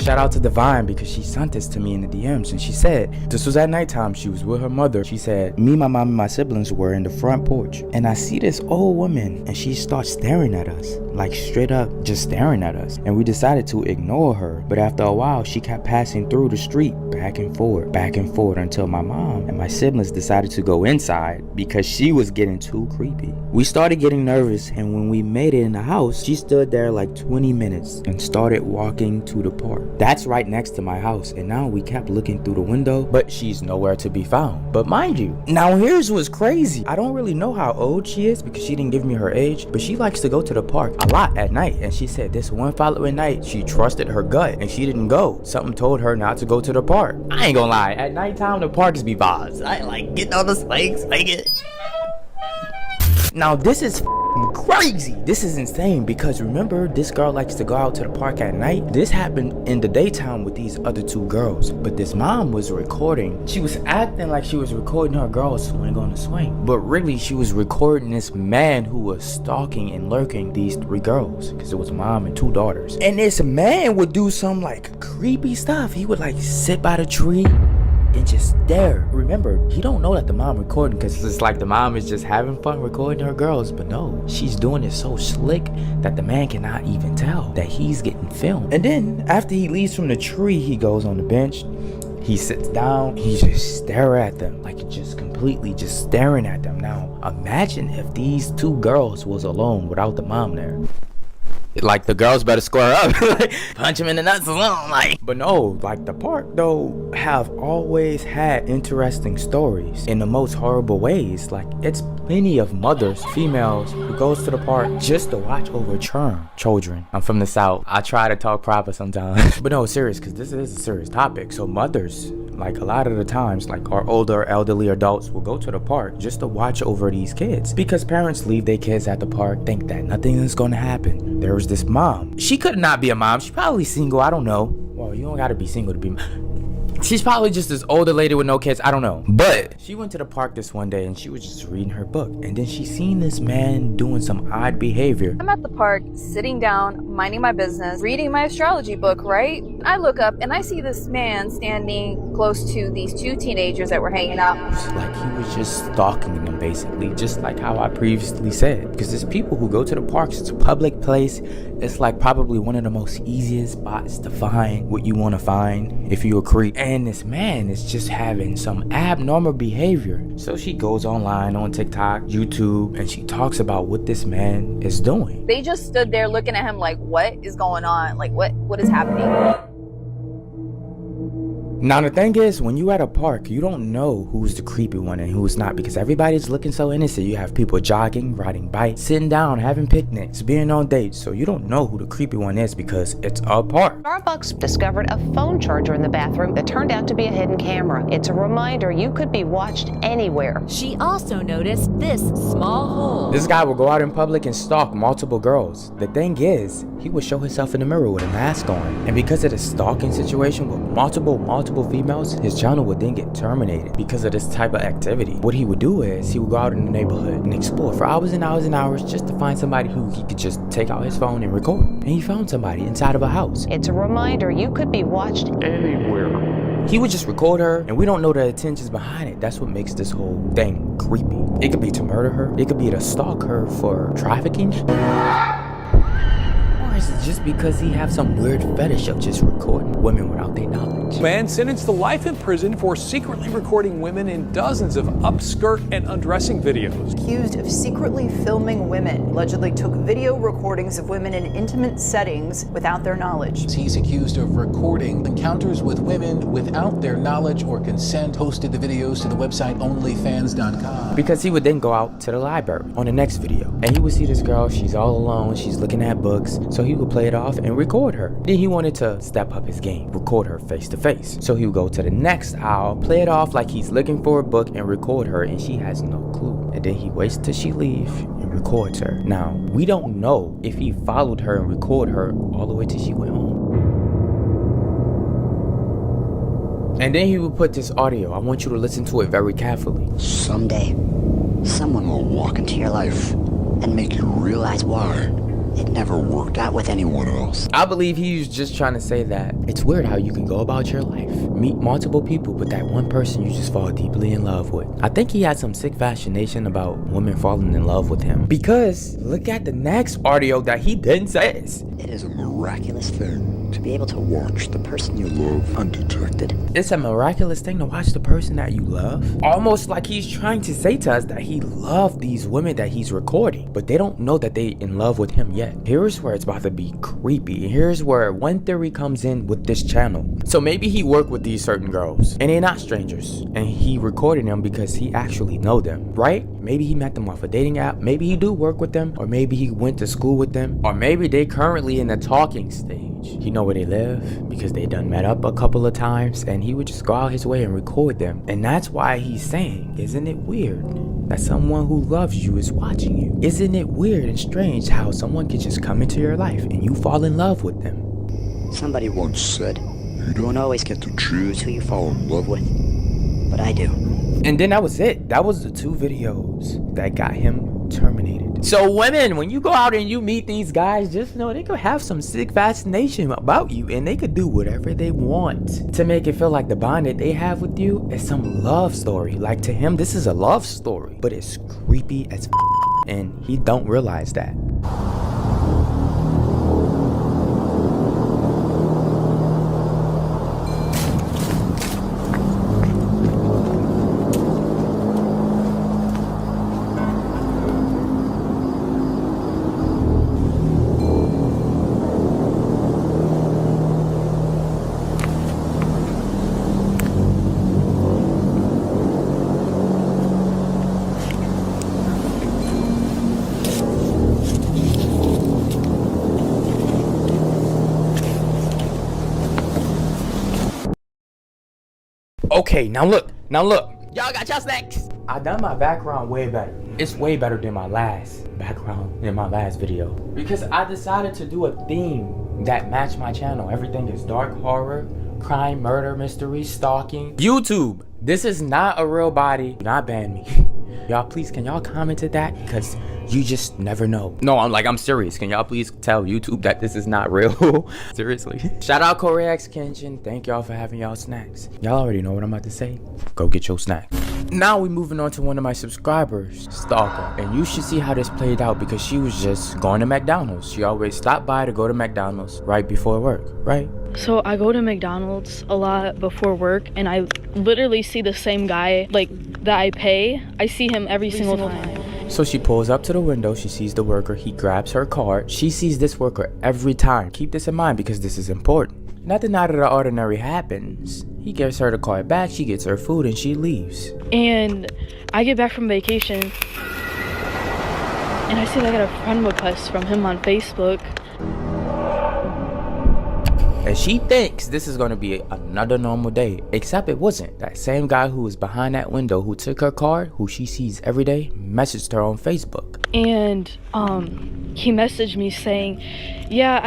Shout out to Divine because she sent this to me in the DMs and she said, this was at nighttime, she was with her mother. She said, me, my mom, and my siblings were in the front porch and I see this old woman and she starts staring at us, like straight up just staring at us. And we decided to ignore her, but after a while she kept passing through the street back and forth until my mom and my siblings decided to go inside because she was getting too creepy. We started getting nervous and when we made it in the house, she stood there like 20 minutes and started walking to the park. That's right next to my house, and now we kept looking through the window, but she's nowhere to be found. But mind you, now here's what's crazy. I don't really know how old she is because she didn't give me her age, but she likes to go to the park a lot at night, and she said this one following night, she trusted her gut and she didn't go. Something told her not to go to the park. I ain't gonna lie, at nighttime the parks be vibes. I like getting on the swings, like it. Now this is crazy. This is insane because remember, this girl likes to go out to the park at night. This happened in the daytime with these other two girls, but this mom was recording. She was acting like she was recording her girls swing on the swing, but really she was recording this man who was stalking and lurking these three girls because it was a mom and two daughters. And this man would do some like creepy stuff. He would like sit by the tree and just stare. Remember, he don't know that the mom recording because it's like the mom is just having fun recording her girls, but no, she's doing it so slick that the man cannot even tell that he's getting filmed. And then after he leaves from the tree, he goes on the bench, he sits down, he just stare at them, like just completely just staring at them. Now imagine if these two girls was alone without the mom there. Like the girls better square up, punch him in the nuts alone, like. But no, like the park though have always had interesting stories in the most horrible ways. Like it's plenty of mothers, females who goes to the park just to watch over children. I'm from the South. I try to talk proper sometimes, but no, serious, because this is a serious topic. So mothers, like a lot of the times, like our older elderly adults will go to the park just to watch over these kids because parents leave their kids at the park, think that nothing is going to happen. There was this mom. She could not be a mom. She's probably single. I don't know. Well, you don't gotta be single to be. She's probably just this older lady with no kids. I don't know. But she went to the park this one day and she was just reading her book. And then she seen this man doing some odd behavior. I'm at the park, sitting down, minding my business, reading my astrology book, right? I look up and I see this man standing close to these two teenagers that were hanging out. Like he was just stalking them basically, just like how I previously said. Because there's people who go to the parks, it's a public place. It's like probably one of the most easiest spots to find what you want to find if you're a creep. And this man is just having some abnormal behavior. So she goes online on TikTok, YouTube, and she talks about what this man is doing. They just stood there looking at him like, what is going on? Like, what is happening? Now the thing is, when you at a park, you don't know who's the creepy one and who's not because everybody's looking so innocent. You have people jogging, riding bikes, sitting down, having picnics, being on dates. So you don't know who the creepy one is because it's a park. Starbucks discovered a phone charger in the bathroom that turned out to be a hidden camera. It's a reminder you could be watched anywhere. She also noticed this small hole. This guy will go out in public and stalk multiple girls. The thing is, he would show himself in the mirror with a mask on. And because of the stalking situation with multiple females, his channel would then get terminated because of this type of activity. What he would do is he would go out in the neighborhood and explore for hours and hours and hours just to find somebody who he could just take out his phone and record. And he found somebody inside of a house. It's a reminder you could be watched anywhere. He would just record her and we don't know the intentions behind it. That's what makes this whole thing creepy. It could be to murder her. It could be to stalk her for trafficking. Or is it just because he have some weird fetish of just recording women without their knowledge? Man sentenced to life in prison for secretly recording women in dozens of upskirt and undressing videos. Accused of secretly filming women, allegedly took video recordings of women in intimate settings without their knowledge. He's accused of recording encounters with women without their knowledge or consent, posted the videos to the website onlyfans.com. Because he would then go out to the library on the next video and he would see this girl, she's all alone, she's looking at books, so he would play it off and record her. Then he wanted to step up his game, record her face to face. So he would go to the next aisle, play it off like he's looking for a book and record her and she has no clue. And then he waits till she leaves and records her. Now, we don't know if he followed her and recorded her all the way till she went home. And then he would put this audio. I want you to listen to it very carefully. Someday, someone will walk into your life and make you realize why It never worked out with anyone else. I believe he's just trying to say that it's weird how you can go about your life, meet multiple people, but that one person you just fall deeply in love with. I think he had some sick fascination about women falling in love with him. Because look at the next audio that he then says. It is a miraculous thing to be able to watch the person you love undetected. It's a miraculous thing to watch the person that you love. Almost like he's trying to say to us that he loved these women that he's recording, but they don't know that they in love with him yet. Here's where it's about to be creepy. Here's where one theory comes in with this channel. So maybe he worked with these certain girls and they're not strangers, and he recorded them because he actually know them, right? Maybe he met them off a dating app, maybe he do work with them, or maybe he went to school with them, or maybe they currently in the talking stage. He know where they live because they done met up a couple of times, and he would just go out his way and record them. And that's why he's saying, isn't it weird that someone who loves you is watching you? Isn't it weird and strange how someone can just come into your life and you fall in love with them? Somebody once said, you don't always get to choose who you fall in love with, but I do. And then that was it. That was the 2 videos that got him terminated. So women, when you go out and you meet these guys, just know they could have some sick fascination about you, and they could do whatever they want to make it feel like the bond that they have with you is some love story. Like, to him, this is a love story, but it's creepy as and he don't realize that. Okay, now look. Y'all got y'all snacks. I done my background way better. It's way better than my last background in my last video. Because I decided to do a theme that matched my channel. Everything is dark horror, crime, murder, mystery, stalking. YouTube, this is not a real body. Do not ban me. Y'all, please, can y'all comment to that? Because you just never know. No, I'm serious. Can y'all please tell YouTube that this is not real? Seriously. Shout out Koreax Kitchen. Thank y'all for having y'all snacks. Y'all already know what I'm about to say. Go get your snack. Now we moving on to one of my subscribers, Stalker. And you should see how this played out, because she was just going to McDonald's. She always stopped by to go to McDonald's right before work, right? So I go to McDonald's a lot before work, and I literally see the same guy, like, that I pay. I see him every single time. So she pulls up to the window, she sees the worker, he grabs her card. She sees this worker every time. Keep this in mind because this is important. Nothing out of the ordinary happens. He gives her the card back, she gets her food, and she leaves. And I get back from vacation, and I see that I got a friend request from him on Facebook. And she thinks this is gonna be another normal day, except it wasn't. That same guy who was behind that window, who took her card, who she sees every day, messaged her on Facebook. And he messaged me saying, yeah,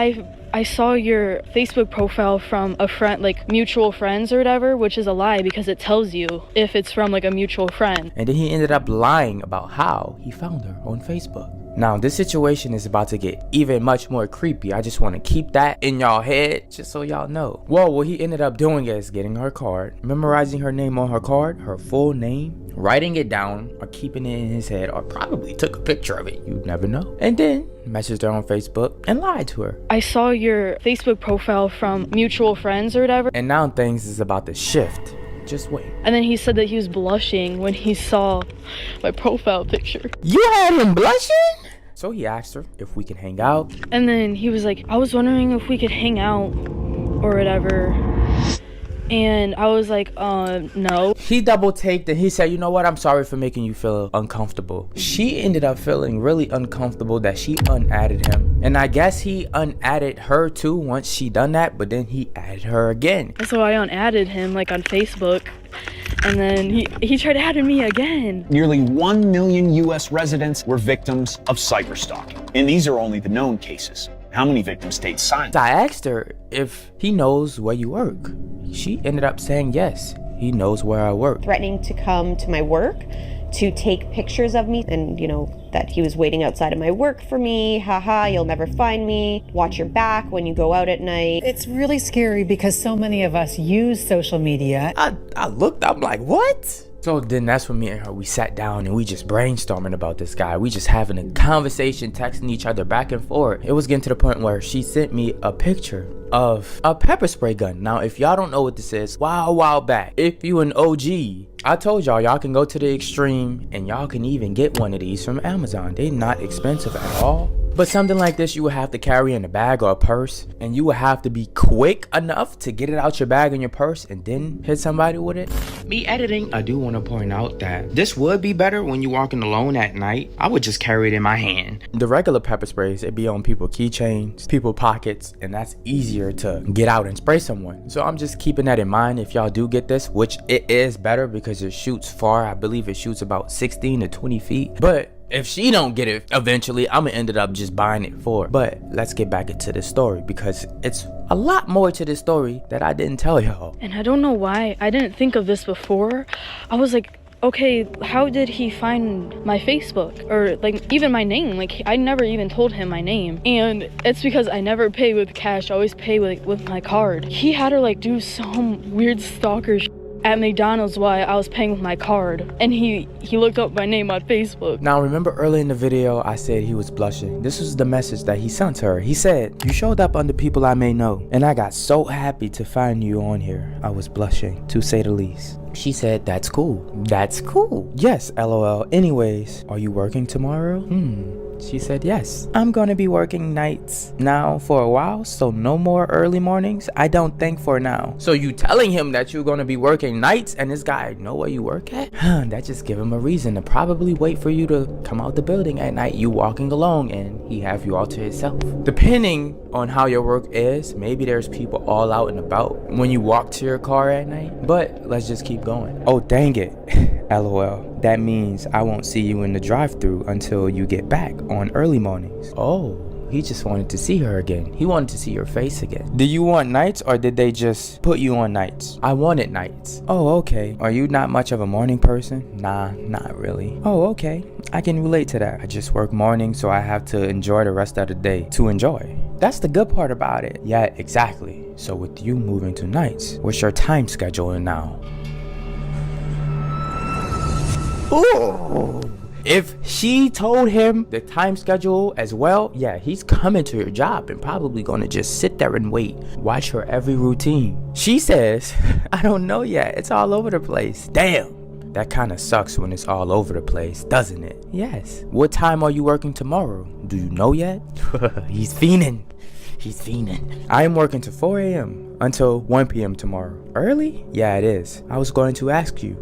I saw your Facebook profile from a friend, like mutual friends or whatever, which is a lie because it tells you if it's from like a mutual friend. And then he ended up lying about how he found her on Facebook. Now, this situation is about to get even much more creepy. I just want to keep that in y'all head, just so y'all know. Well, what he ended up doing is getting her card, memorizing her name on her card, her full name, writing it down, or keeping it in his head, or probably took a picture of it. You never know. And then messaged her on Facebook and lied to her. I saw your Facebook profile from mutual friends or whatever. And now things is about to shift. Just wait. And then he said that he was blushing when he saw my profile picture. You had him blushing? So he asked her if we can hang out. And then he was like, I was wondering if we could hang out or whatever. And I was like, no. He double taked and he said, you know what? I'm sorry for making you feel uncomfortable. She ended up feeling really uncomfortable that she unadded him. And I guess he unadded her too once she done that, but then he added her again. So I unadded him like on Facebook. And then he tried adding me again. Nearly 1 million U.S. residents were victims of cyberstalking. And these are only the known cases. How many victims stayed silent? I asked her if he knows where you She ended up saying yes, he knows where I work. Threatening to come to my work to take pictures of me and, you know, that he was waiting outside of my work for me. Haha, you'll never find me. Watch your back when you go out at night. It's really scary because so many of us use social media. I looked up like, what? So then that's when me and her, we sat down and we just brainstorming about this guy. We just having a conversation, texting each other back and forth. It was getting to the point where she sent me a picture of a pepper spray gun. Now, if y'all don't know what this is, while back, if you an OG, I told y'all can go to the extreme and y'all can even get one of these from Amazon. They're not expensive at all. But something like this you would have to carry in a bag or a purse, and you would have to be quick enough to get it out your bag and your purse and then hit somebody with it. Me editing, I do want to point out that this would be better when you're walking alone at night. I would just carry it in my hand. The regular pepper sprays, it'd be on people's keychains, people's pockets, and that's easier to get out and spray someone. So I'm just keeping that in mind if y'all do get this, which it is better because it shoots far. I believe it shoots about 16 to 20 feet. But if she don't get it eventually, I'm gonna end up just buying it for her. But let's get back into this story because it's a lot more to this story that I didn't tell y'all. And I don't know why I didn't think of this before. I was like, okay, how did he find my Facebook or like even my name? Like I never even told him my name, and it's because I never pay with cash. I always pay with my card. He had her like do some weird stalker at McDonald's while I was paying with my card, and he looked up my name on Facebook. Now remember early in the video I said he was blushing. This was the message that he sent to her. He said, "You showed up under people I may know, and I got so happy to find you on here. I was blushing, to say the least." She said, "That's cool." That's cool. Yes, LOL. Anyways, are you working tomorrow? She said, "Yes. I'm gonna be working nights now for a while, so no more early mornings. I don't think for now." So you telling him that you're gonna be working nights and this guy know where you work at? That just give him a reason to probably wait for you to come out the building at night, you walking along, and he have you all to himself. Depending on how your work is, maybe there's people all out and about when you walk to your car at night, but let's just keep going. Oh, dang it. LOL. That means I won't see you in the drive-thru until you get back on early mornings. Oh, he just wanted to see her again. He wanted to see your face again. Do you want nights or did they just put you on nights? I wanted nights. Oh, okay. Are you not much of a morning person? Nah, not really. Oh, okay. I can relate to that. I just work mornings, so I have to enjoy the rest of the day to enjoy. That's the good part about it. Yeah, exactly. So with you moving to nights, what's your time schedule now? Ooh. If she told him the time schedule as well, yeah, he's coming to your job and probably gonna just sit there and wait, watch her every routine. She says, "I don't know yet, it's all over the place." Damn, that kind of sucks when it's all over the place, doesn't it? Yes. What time are you working tomorrow? Do you know yet? He's fiending. He's fiending. I am working till 4 a.m. until 1 p.m. tomorrow. Early? Yeah, it is. I was going to ask you, ...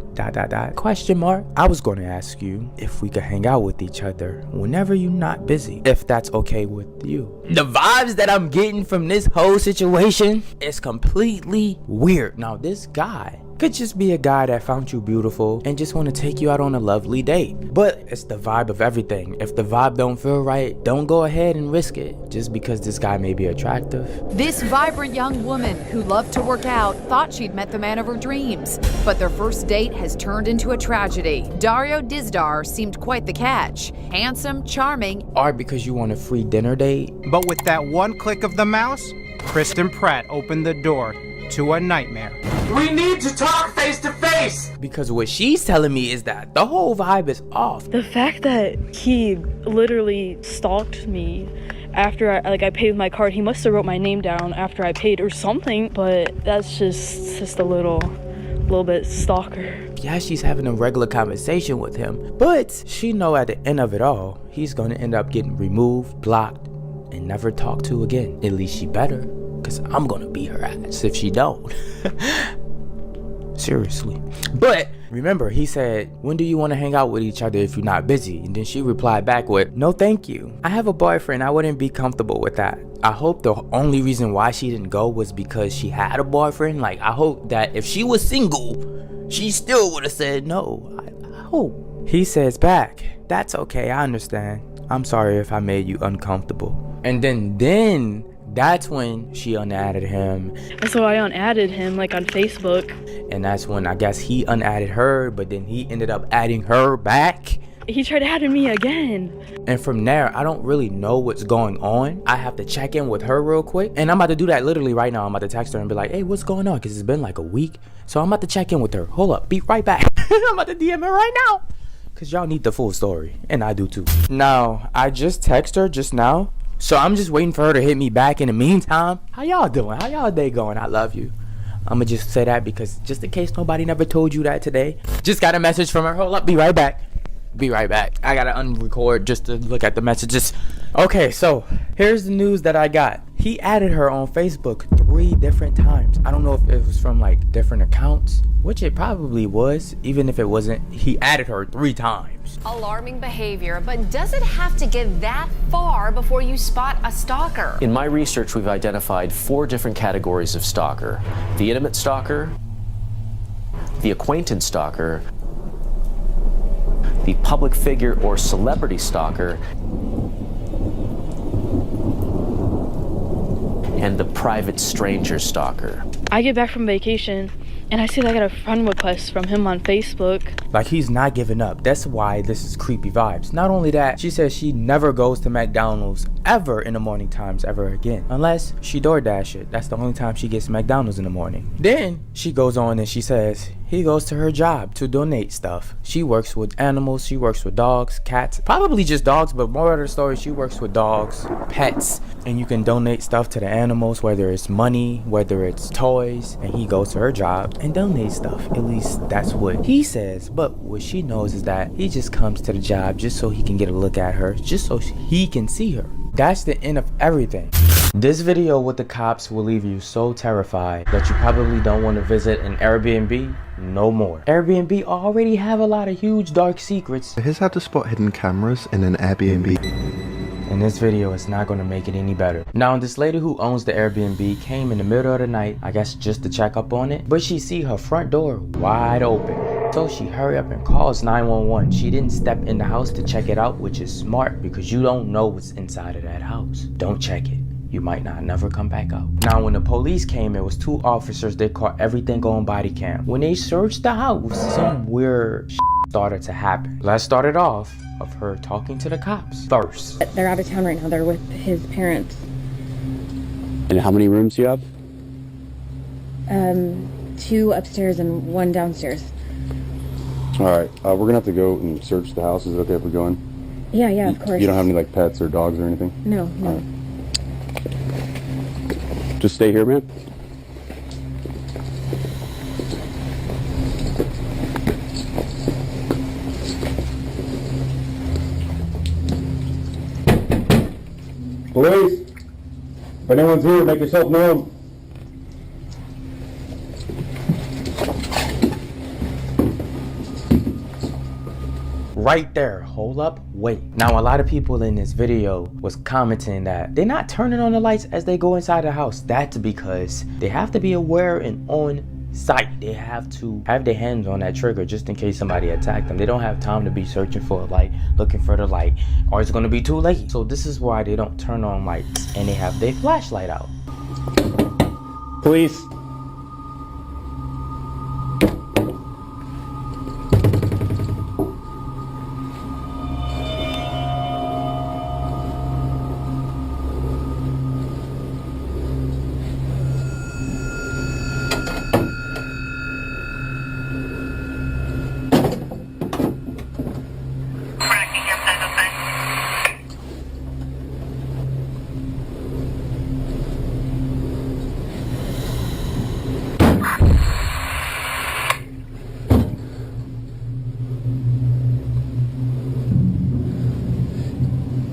question mark. I was going to ask you if we could hang out with each other whenever you're not busy, if that's okay with you. The vibes that I'm getting from this whole situation is completely weird. Now, this guy could just be a guy that found you beautiful and just want to take you out on a lovely date. But it's the vibe of everything. If the vibe don't feel right, don't go ahead and risk it just because this guy may be attractive. This vibrant young woman who loved to work out thought she'd met the man of her dreams, but their first date has turned into a tragedy. Dario Dizdar seemed quite the catch. Handsome, charming. Or because you want a free dinner date. But with that one click of the mouse, Kristen Pratt opened the door to a nightmare. We need to talk face to face. Because what she's telling me is that the whole vibe is off. The fact that he literally stalked me after I paid with my card, he must have wrote my name down after I paid or something, but that's just a little bit stalker. Yeah, she's having a regular conversation with him, but she know at the end of it all, he's gonna end up getting removed, blocked, and never talked to again. At least she better, because I'm gonna beat her ass if she don't. Seriously. But remember, he said, "When do you want to hang out with each other if you're not busy?" And then she replied back with, "No thank you. I have a boyfriend. I wouldn't be comfortable with that." I hope the only reason why she didn't go was because she had a boyfriend. Like, I hope that if she was single, she still would have said no. I hope. He says back, "That's okay. I understand. I'm sorry if I made you uncomfortable." And then that's when she unadded him. So I unadded him like on Facebook. And that's when I guess he unadded her, but then he ended up adding her back. He tried adding me again. And from there, I don't really know what's going on. I have to check in with her real quick. And I'm about to do that literally right now. I'm about to text her and be like, hey, what's going on? Because it's been like a week. So I'm about to check in with her. Hold up, be right back. I'm about to DM her right now. Because y'all need the full story. And I do too. Now, I just texted her just now. So I'm just waiting for her to hit me back. In the meantime, how y'all doing? How y'all day going? I love you. I'm gonna just say that because just in case nobody never told you that today. Just got a message from her. Hold up, be right back. Be right back. I gotta unrecord just to look at the messages. Okay, so here's the news that I got. He added her on Facebook 3 different times. I don't know if it was from like different accounts, which it probably was. Even if it wasn't, he added her 3 times. Alarming behavior, but does it have to get that far before you spot a stalker? In my research, we've identified 4 different categories of stalker: the intimate stalker, the acquaintance stalker, the public figure or celebrity stalker, and the private stranger stalker. I get back from vacation and I see that I got a friend request from him on Facebook. Like, he's not giving up. That's why this is creepy vibes. Not only that, she says she never goes to McDonald's ever in the morning times ever again. Unless she DoorDash it. That's the only time she gets McDonald's in the morning. Then she goes on and she says he goes to her job to donate stuff. She works with animals. She works with dogs, cats, probably just dogs, but more of the story, she works with dogs, pets, and you can donate stuff to the animals, whether it's money, whether it's toys, and he goes to her job and donates stuff. At least that's what he says. But what she knows is that he just comes to the job just so he can get a look at her, just so he can see her. That's the end of everything. This video with the cops will leave you so terrified that you probably don't want to visit an Airbnb no more. Airbnb already have a lot of huge dark secrets. Here's how to spot hidden cameras in an Airbnb. And this video is not going to make it any better. Now, this lady who owns the Airbnb came in the middle of the night, I guess just to check up on it, but she see her front door wide open. So she hurry up and calls 911. She didn't step in the house to check it out, which is smart because you don't know what's inside of that house. Don't check it. You might not never come back out. Now, when the police came, it was 2 officers. They caught everything on body cam. When they searched the house, some weird started to happen. Let's start it off of her talking to the cops first. They're out of town right now. They're with his parents. And how many rooms do you have? 2 upstairs and 1 downstairs. All right, we're gonna have to go and search the house. Is it okay if we go in? Yeah, of course. You don't have any like pets or dogs or anything? No. Right. Just stay here, man. Police, if anyone's here, make yourself known. Right there, hold up, wait. Now, a lot of people in this video was commenting that they're not turning on the lights as they go inside the house. That's because they have to be aware and on site. They have to have their hands on that trigger just in case somebody attacked them. They don't have time to be searching for a light, looking for the light, or it's gonna be too late. So this is why they don't turn on lights and they have their flashlight out. Police.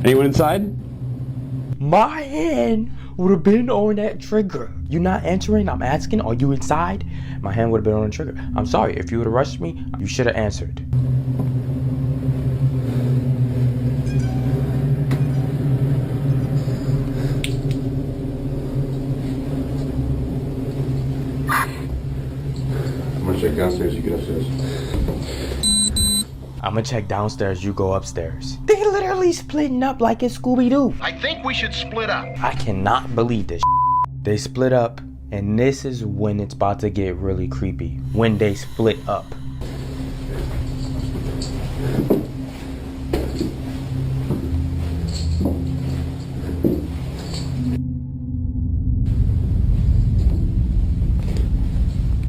Anyone inside? My hand would have been on that trigger. You not answering? I'm asking, are you inside? My hand would have been on the trigger. I'm sorry, if you would have rushed me, you should have answered. I'm gonna check downstairs, you get upstairs. I'm gonna check downstairs, you go upstairs. They literally splitting up like it's Scooby-Doo. I think we should split up. I cannot believe this. They split up And this is when it's about to get really creepy. When they split up.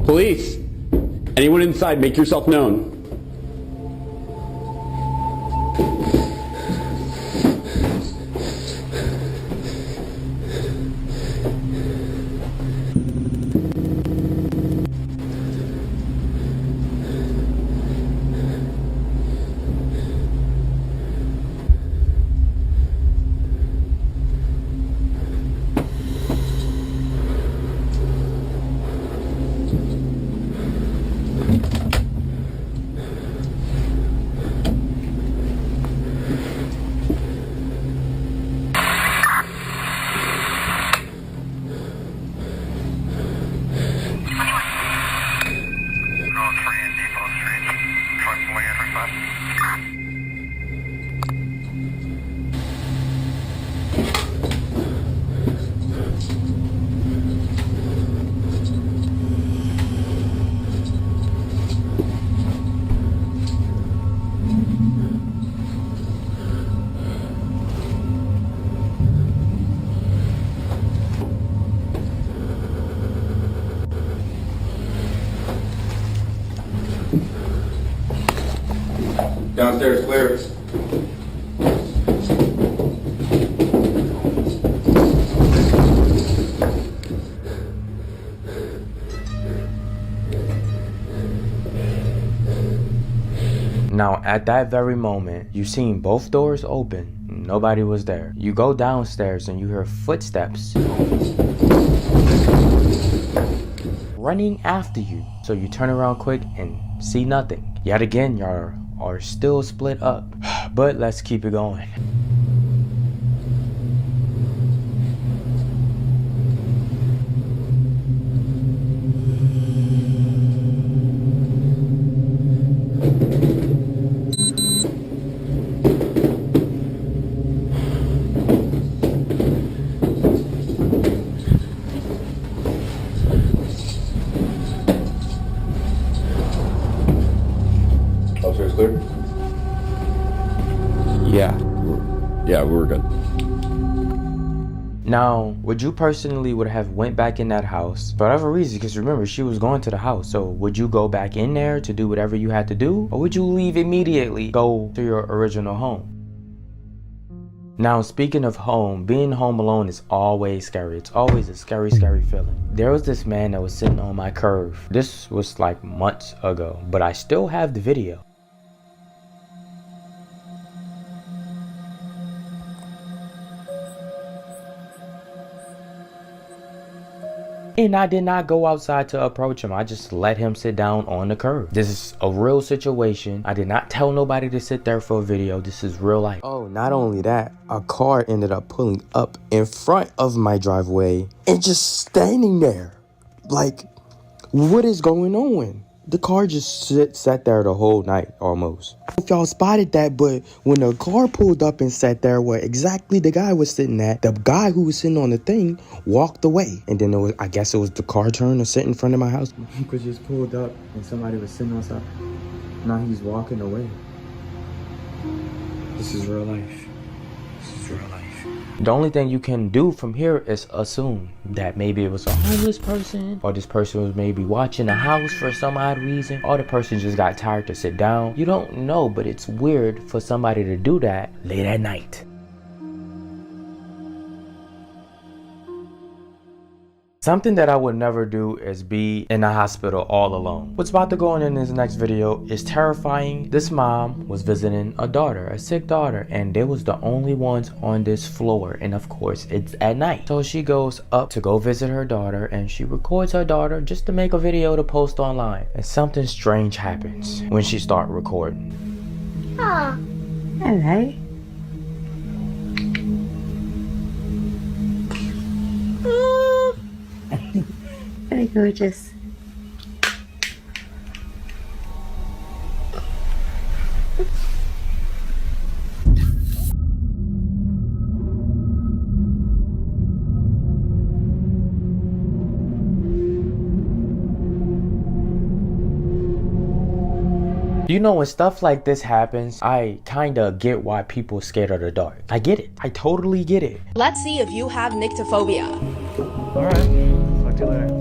Police! Anyone inside, make yourself known. Downstairs clear. Now, at that very moment, you seen both doors open. Nobody was there. You go downstairs and you hear footsteps running after you. So you turn around quick and see nothing. Yet again, y'all are still split up. But let's keep it going. Upstairs clear? Yeah, we're good. Now, would you personally would have went back in that house for whatever reason? Because remember, she was going to the house. So would you go back in there to do whatever you had to do? Or would you leave immediately, go to your original home? Now, speaking of home, being home alone is always scary. It's always a scary, scary feeling. There was this man that was sitting on my curb. This was like months ago, but I still have the video. And I did not go outside to approach him. I just let him sit down on the curb. This is a real situation. I did not tell nobody to sit there for a video. This is real life. Oh, not only that, a car ended up pulling up in front of my driveway and just standing there. Like, what is going on? The car just sat there the whole night almost. I don't know if y'all spotted that, but when the car pulled up and sat there where exactly the guy was sitting at, the guy who was sitting on the thing walked away. And then I guess it was the car turn to sit in front of my house. My uncle just pulled up and somebody was sitting outside. Now he's walking away. This is real life. This is real life. The only thing you can do from here is assume that maybe it was a homeless person, or this person was maybe watching a house for some odd reason, or the person just got tired to sit down. You don't know, but it's weird for somebody to do that late at night. Something that I would never do is be in a hospital all alone. What's about to go on in this next video is terrifying. This mom was visiting a daughter, a sick daughter, and they was the only ones on this floor. And of course, it's at night. So she goes up to go visit her daughter, and she records her daughter just to make a video to post online. And something strange happens when she starts recording. Ah, hello. Very gorgeous. You know, when stuff like this happens, I kinda get why people are scared of the dark. I get it. I totally get it. Let's see if you have nyctophobia. Alright, talk to you later.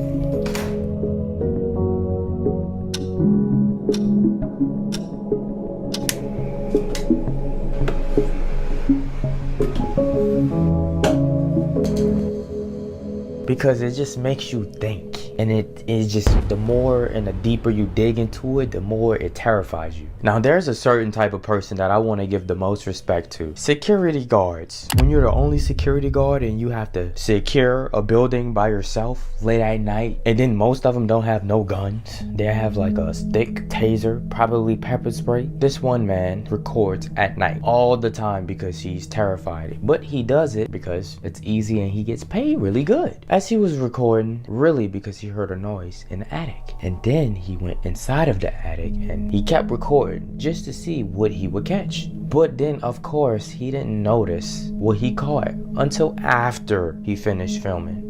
Because it just makes you think, and it is just, the more and the deeper you dig into it, the more it terrifies you. Now there's a certain type of person that I want to give the most respect to: security guards. When you're the only security guard and you have to secure a building by yourself late at night, and then most of them don't have no guns, they have like a stick, taser, probably pepper spray. This one man records at night all the time because he's terrified, but he does it because it's easy and he gets paid really good. As he was recording, really because he heard a noise in the attic, and then he went inside of the attic and he kept recording just to see what he would catch. But then of course he didn't notice what he caught until after he finished filming.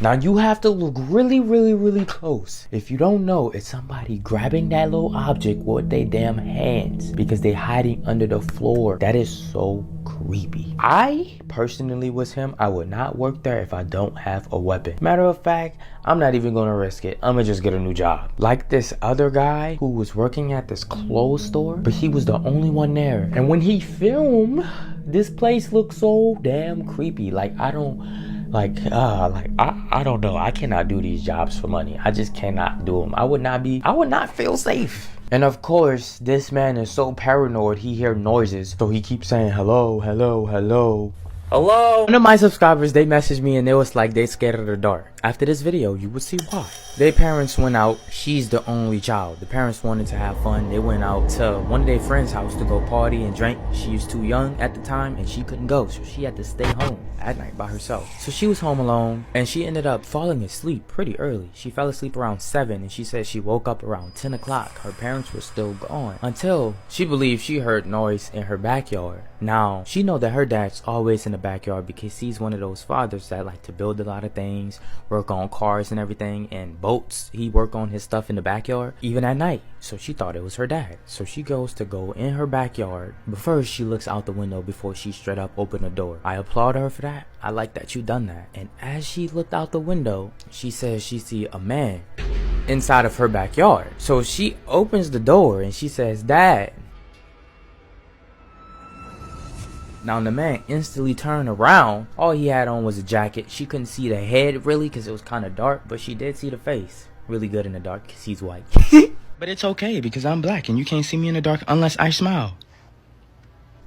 Now you have to look really close. If you don't know, it's somebody grabbing that little object with their damn hands because they're hiding under the floor. That is so creepy. I personally was him. I would not work there if I don't have a weapon. Matter of fact, I'm not even gonna risk it. I'm gonna just get a new job. Like this other guy who was working at this clothes store, but he was the only one there. And when he filmed, this place looked so damn creepy. Like I don't know. I cannot do these jobs for money. I just cannot do them. I would not feel safe. And of course, this man is so paranoid, he hears noises, so he keeps saying hello, hello, hello. Hello? One of my subscribers, they messaged me and they was like they scared of the dark. After this video, you will see why. Their parents went out. She's the only child. The parents wanted to have fun. They went out to one of their friends' house to go party and drink. She was too young at the time and she couldn't go, so she had to stay home at night by herself. So she was home alone and she ended up falling asleep pretty early. She fell asleep around 7 and she said she woke up around 10 o'clock. Her parents were still gone until she believed she heard noise in her backyard. Now, she know that her dad's always in the backyard because he's one of those fathers that like to build a lot of things, work on cars and everything, and boats. He work on his stuff in the backyard, even at night. So she thought it was her dad. So she goes to go in her backyard, but first she looks out the window before she straight up open the door. I applaud her for that. I like that you done that. And as she looked out the window, she says she see a man inside of her backyard. So she opens the door and she says, "Dad." Now the man instantly turned around. All he had on was a jacket. She couldn't see the head really because it was kind of dark, but she did see the face really good in the dark because he's white. But it's okay because I'm black and you can't see me in the dark unless I smile.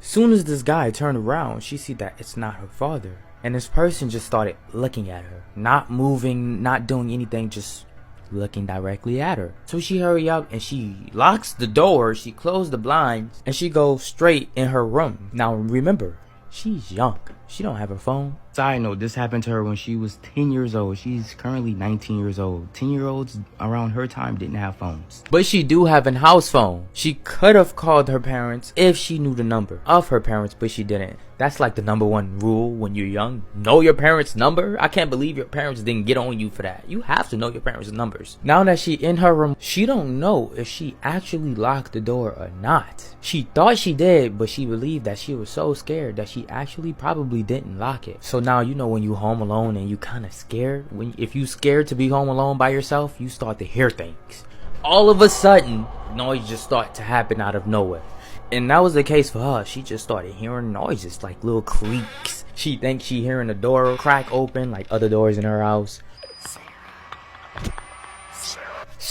Soon as this guy turned around, she see that it's not her father. And this person just started looking at her. Not moving, not doing anything, just looking directly at her. So she hurry up and she locks the door, she closed the blinds, and she goes straight in her room. Now remember, she's young. She don't have her phone. Side note, this happened to her when she was 10 years old. She's currently 19 years old. 10-year-olds around her time didn't have phones. But she do have a house phone. She could have called her parents if she knew the number of her parents, but she didn't. That's like the #1 rule when you're young. Know your parents' number. I can't believe your parents didn't get on you for that. You have to know your parents' numbers. Now that she in her room, she don't know if she actually locked the door or not. She thought she did, but she believed that she was so scared that she actually probably didn't lock it. So now you know when you home alone and you kind of scared. If you scared to be home alone by yourself, you start to hear things. All of a sudden, noise just start to happen out of nowhere. And that was the case for her. She just started hearing noises like little creaks. She thinks she hearing the door crack open like other doors in her house.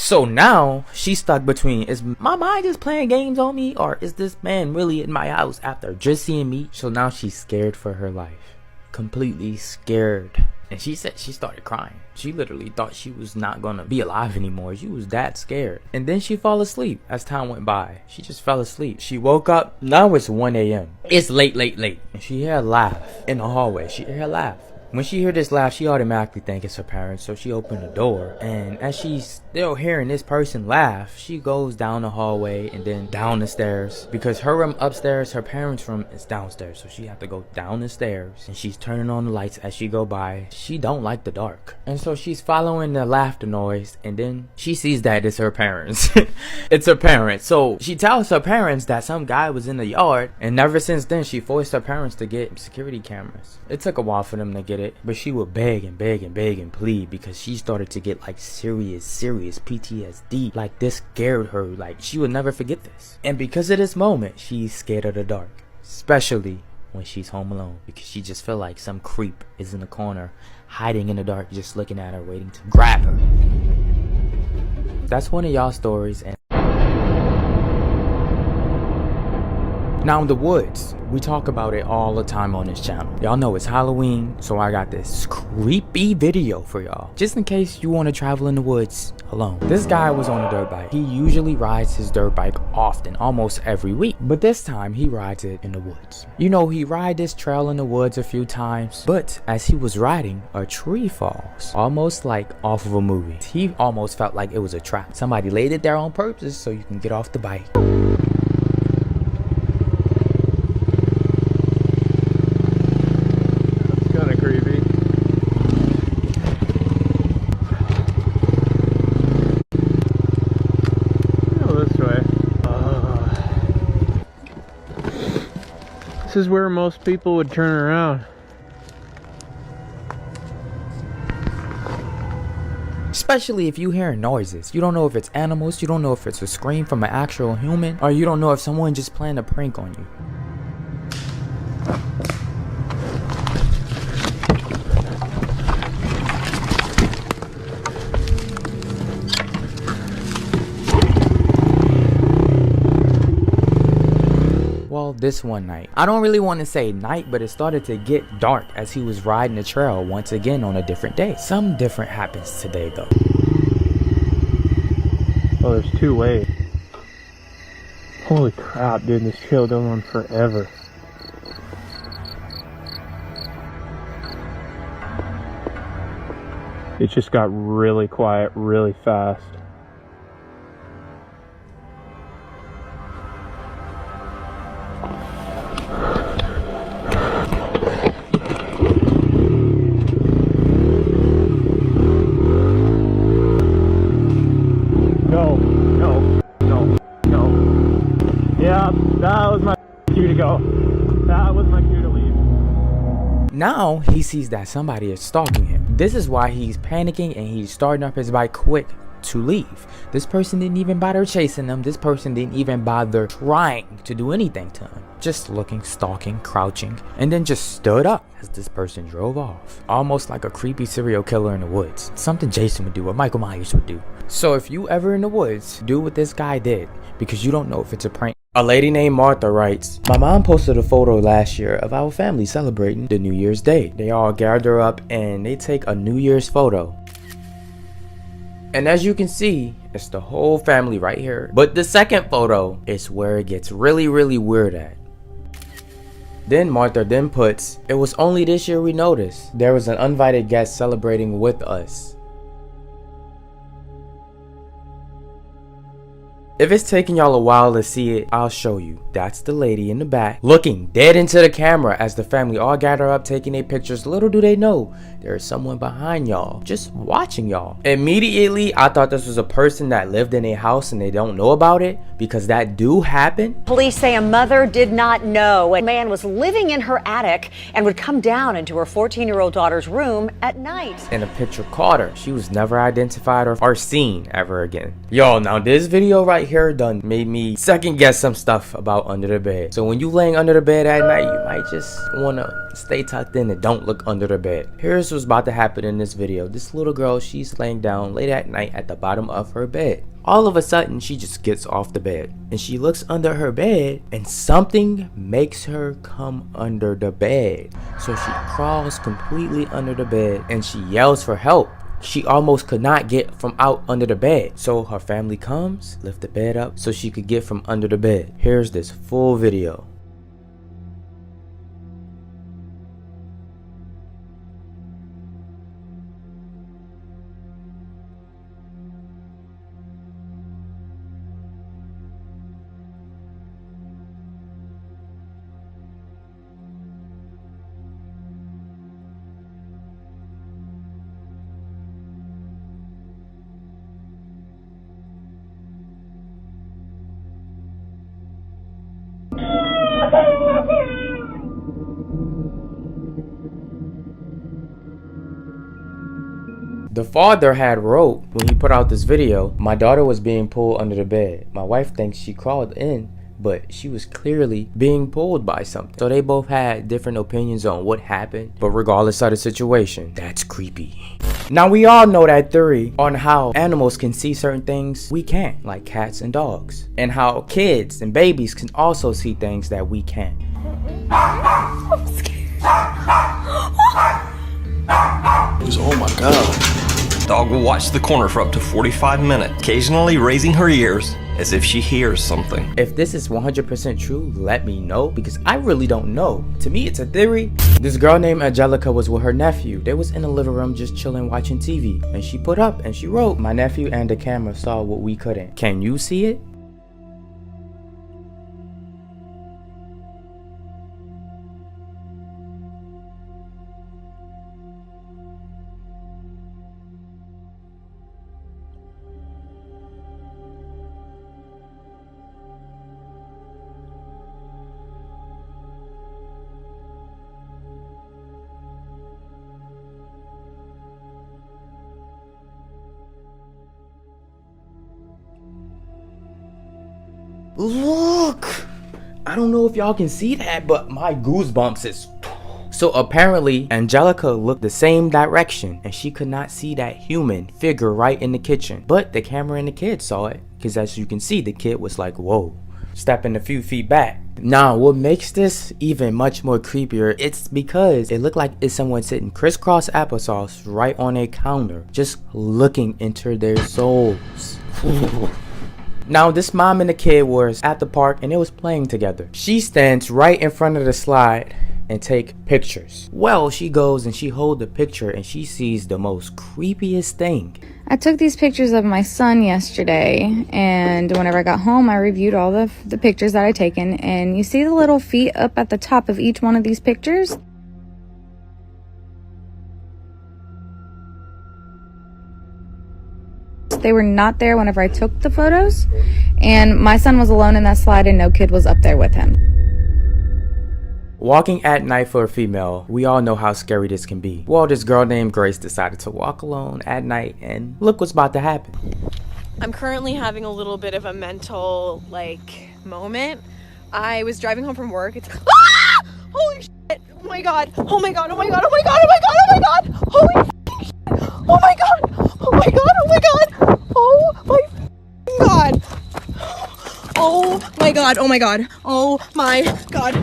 So now she's stuck between, is my mind just playing games on me, or is this man really in my house after just seeing me? So now she's scared for her life, completely scared. And she said she started crying. She literally thought she was not gonna be alive anymore. She was that scared. And then she fell asleep as time went by. She just fell asleep. She woke up. Now it's 1 a.m. It's late. And she heard a laugh in the hallway. She heard a laugh. When she heard this laugh, she automatically think it's her parents, so she opened the door. And as she's still hearing this person laugh, she goes down the hallway and then down the stairs. Because her room upstairs, her parents' room is downstairs, so she have to go down the stairs. And she's turning on the lights as she go by. She don't like the dark. And so she's following the laughter noise, and then she sees that it's her parents. It's her parents. So she tells her parents that some guy was in the yard, and ever since then, she forced her parents to get security cameras. It took a while for them to get it, but she would beg and plead because she started to get like serious PTSD. Like this scared her, like she would never forget this. And because of this moment, she's scared of the dark, especially when she's home alone, because she just feel like some creep is in the corner hiding in the dark, just looking at her, waiting to grab her. That's one of y'all stories. And now in the woods, we talk about it all the time on this channel. Y'all know it's Halloween, so I got this creepy video for y'all, just in case you want to travel in the woods alone. This guy was on a dirt bike. He usually rides his dirt bike often, almost every week, but this time he rides it in the woods. You know, he ride this trail in the woods a few times, but as he was riding, a tree falls, almost like off of a movie. He almost felt like it was a trap. Somebody laid it there on purpose so you can get off the bike. This is where most people would turn around. Especially if you hear noises. You don't know if it's animals, you don't know if it's a scream from an actual human, or you don't know if someone just playing a prank on you. This one night, I don't really want to say night, but it started to get dark as he was riding the trail once again on a different day. Something different happens today though. Oh, there's two ways. Holy crap, dude, this trail goes on forever. It just got really quiet really fast. That was my cue to go. That was my cue to leave. Now he sees that somebody is stalking him. This is why he's panicking and he's starting up his bike quick to leave. This person didn't even bother chasing him. This person didn't even bother trying to do anything to him. Just looking, stalking, crouching, and then just stood up as this person drove off. Almost like a creepy serial killer in the woods. Something Jason would do, what Michael Myers would do. So if you ever in the woods, do what this guy did, because you don't know if it's a prank. A lady named Martha writes, my mom posted a photo last year of our family celebrating the New Year's Day. They all gather up and they take a New Year's photo. And as you can see, it's the whole family right here. But the second photo is where it gets really weird at. Then Martha then puts, it was only this year we noticed there was an uninvited guest celebrating with us. If it's taking y'all a while to see it, I'll show you. That's the lady in the back, looking dead into the camera as the family all gather up taking their pictures. Little do they know, there is someone behind y'all, just watching y'all. Immediately, I thought this was a person that lived in a house and they don't know about it, because that do happen. Police say a mother did not know a man was living in her attic and would come down into her 14-year-old daughter's room at night. And a picture caught her. She was never identified or seen ever again. Y'all, now this video right here done made me second guess some stuff about under the bed. So when you laying under the bed at night, you might just wanna stay tucked in and don't look under the bed. Here's what's about to happen in this video. This little girl, she's laying down late at night at the bottom of her bed. All of a sudden, she just gets off the bed and she looks under her bed and something makes her come under the bed. So she crawls completely under the bed and she yells for help. She almost could not get from out under the bed. So her family comes, lift the bed up so she could get from under the bed. Here's this full video. The father had wrote when he put out this video, my daughter was being pulled under the bed. My wife thinks she crawled in, but she was clearly being pulled by something. So they both had different opinions on what happened, but regardless of the situation, that's creepy. Now we all know that theory on how animals can see certain things we can't, like cats and dogs, and how kids and babies can also see things that we can't. I'm scared. Oh my god. Dog will watch the corner for up to 45 minutes, occasionally raising her ears as if she hears something. If this is 100% true, let me know, because I really don't know. To me, it's a theory. This girl named Angelica was with her nephew. They was in the living room just chilling watching TV, and she put up and she wrote, my nephew and the camera saw what we couldn't. Can you see it? Look! I don't know if y'all can see that, but my goosebumps is... So apparently, Angelica looked the same direction and she could not see that human figure right in the kitchen. But the camera and the kid saw it, because as you can see, the kid was like, whoa, stepping a few feet back. Now, what makes this even much more creepier, it's because it looked like it's someone sitting crisscross applesauce right on a counter, just looking into their souls. Now, this mom and the kid was at the park and they was playing together. She stands right in front of the slide and take pictures. Well, she goes and she holds the picture and she sees the most creepiest thing. I took these pictures of my son yesterday, and whenever I got home, I reviewed all the pictures that I taken, and you see the little feet up at the top of each one of these pictures? They were not there whenever I took the photos, and my son was alone in that slide and no kid was up there with him. Walking at night for a female, we all know how scary this can be. Well, this girl named Grace decided to walk alone at night, and look what's about to happen. I'm currently having a little bit of a mental, moment. I was driving home from work. It's ah! Holy shit! Oh my god! Oh my god! Oh my god! Oh my god! Oh my god! Oh my god! Holy shit! Oh my god! Oh my god! Oh my god! Oh my god! Oh my god! Oh my god! Oh my god!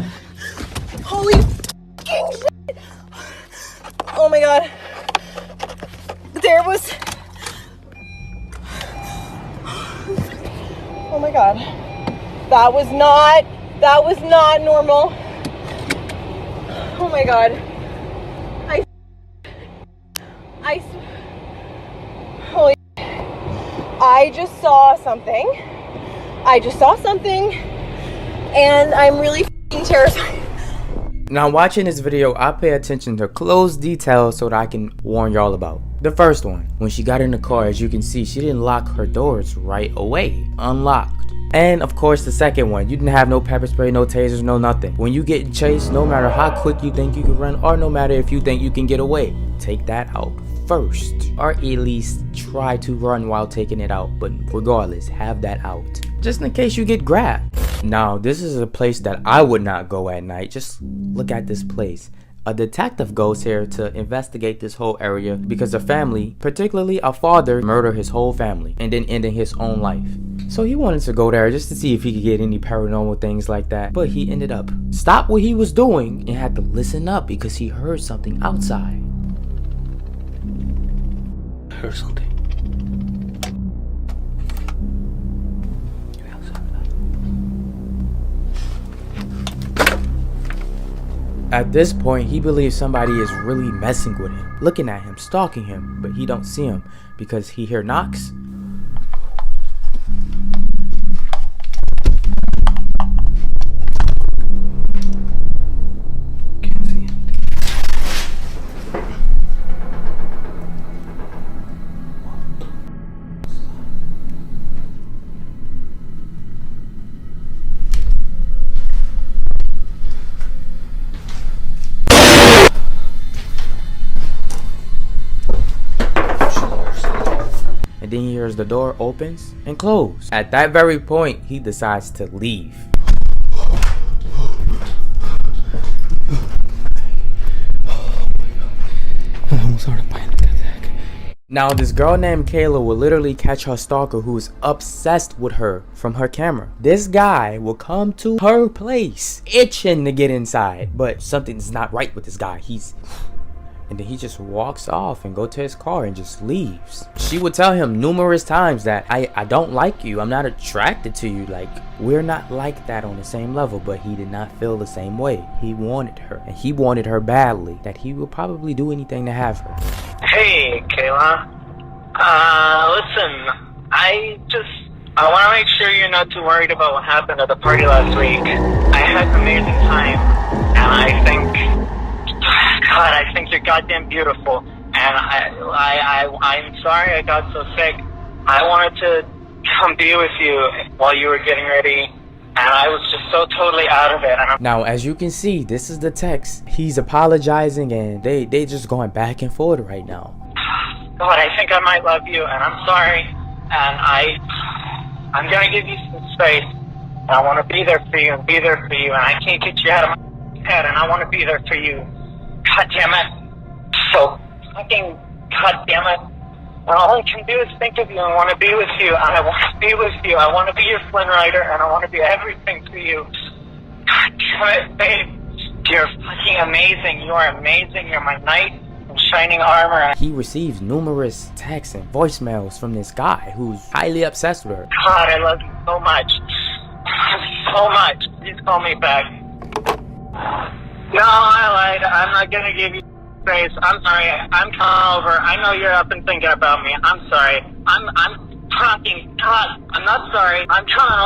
Holy shit! Oh my god! There was... Oh my god. That was not normal. Oh my god. Holy... I just saw something. And I'm really f***ing terrified. Now, watching this video, I pay attention to close details so that I can warn y'all about. The first one, when she got in the car, as you can see, she didn't lock her doors right away, unlocked. And of course, the second one, you didn't have no pepper spray, no tasers, no nothing. When you get chased, no matter how quick you think you can run, or no matter if you think you can get away, take that out first, or at least try to run while taking it out. But regardless, have that out just in case you get grabbed. Now, this is a place that I would not go at night. Just look at this place. A detective goes here to investigate this whole area because a family, particularly a father, murdered his whole family and then ended his own life. So he wanted to go there just to see if he could get any paranormal things like that. But he ended up stopped what he was doing and had to listen up because he heard something outside. I heard something. At this point, he believes somebody is really messing with him, looking at him, stalking him, but he don't see him because he hear knocks. And then he hears the door opens and close. At that very point, he decides to leave. I almost had a panic attack. Now, this girl named Kayla will literally catch her stalker who is obsessed with her from her camera. This guy will come to her place, itching to get inside, but something's not right with this guy. And then he just walks off and go to his car and just leaves. She would tell him numerous times that I don't like you. I'm not attracted to you. Like, we're not like that on the same level. But he did not feel the same way. He wanted her. And he wanted her badly. That he would probably do anything to have her. Hey, Kayla. Listen. I want to make sure you're not too worried about what happened at the party last week. I had an amazing time. And I think... God, I think you're goddamn beautiful, and I'm sorry I got so sick. I wanted to come be with you while you were getting ready, and I was just so totally out of it. And now, as you can see, this is the text. He's apologizing, and they just going back and forth right now. God, I think I might love you, and I'm sorry, and I'm gonna give you some space, and I want to be there for you, and I can't get you out of my head, and I want to be there for you. God damn it. So fucking god damn it. And all I can do is think of you and want to be with you. And I want to be with you. I want to be your Flynn Rider and I want to be everything to you. God damn it, babe. You're fucking amazing. You are amazing. You're my knight in shining armor. He receives numerous texts and voicemails from this guy who's highly obsessed with her. God, I love you so much. So much. Please call me back. No, I lied. I'm not gonna give you space. I'm sorry. I'm coming over. I know you're up and thinking about me. I'm sorry. I'm talking. God, I'm not sorry. I'm coming